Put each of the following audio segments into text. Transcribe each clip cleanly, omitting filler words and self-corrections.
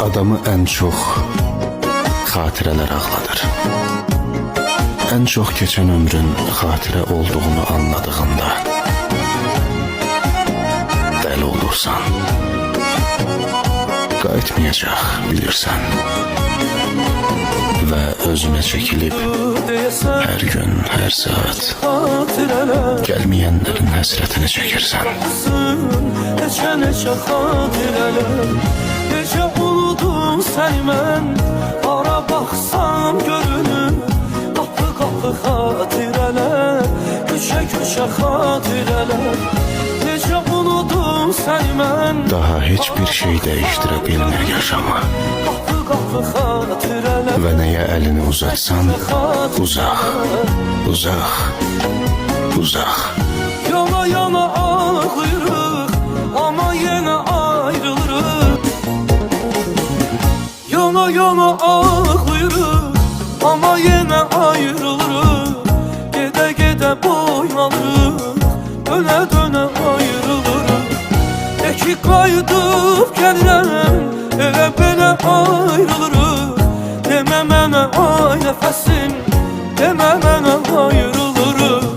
Adamı en çok xatirələr ağladır. En çok geçen ömrün xatirə olduğunu anladığında dəli olursan. Qayıtmayacaq bilirsən. Və özünə çəkilib hər gün, hər saat gəlməyənlərin həsrətini çəkirsən. Neçə xatirələr, necə unudum səni mən, ara baxsam görünür, qapı qapı xatirələr, köşə köşə xatirələr, necə unudum səni mən. Daha hiçbir şey değiştirə bilmir yaşamı. Və nəyə əlini uzatsan, uzaq, uzaq, uzaq. Yana yana ağlayırıq, ama yenə ayrılırıq. Yana yana ağlayırıq, ama yenə ayrılırıq. Gedə gedə boynalırıq, dönə dönə ayrılırıq. De ki qayıdıb gəlirəm, elə belə ayrılırıq. Demə mənə ay nəfəsim, demə mənə ayrılırıq.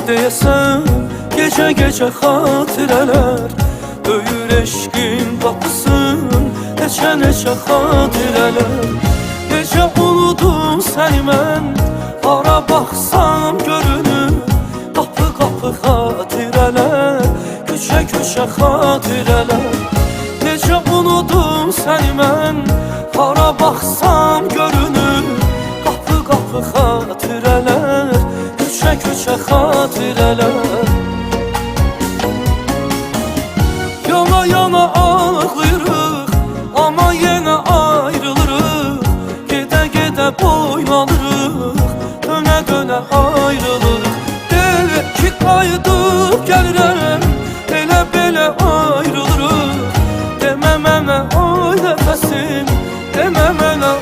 Deyəsən, gecə-gecə xatirələr döyür eşqin qapısın, neçə xatirələr. Necə unudum səni mən, ara baxsam görünür, qapı qapı xatirələr, köşə köşə xatirələr. Necə unudum səni mən, ara baxsam görünür, qapı qapı xatirələr, köşə köşə xatirələr. Yana yana ağlayırıq, ama yenə ayrılırıq. Gedə gedə boynalırıq, dönə dönə ayrılırıq. De ki qayıdıb gəlirəm, elə belə ayrılırıq. Demə mənə ay nəfəsim, demə mənə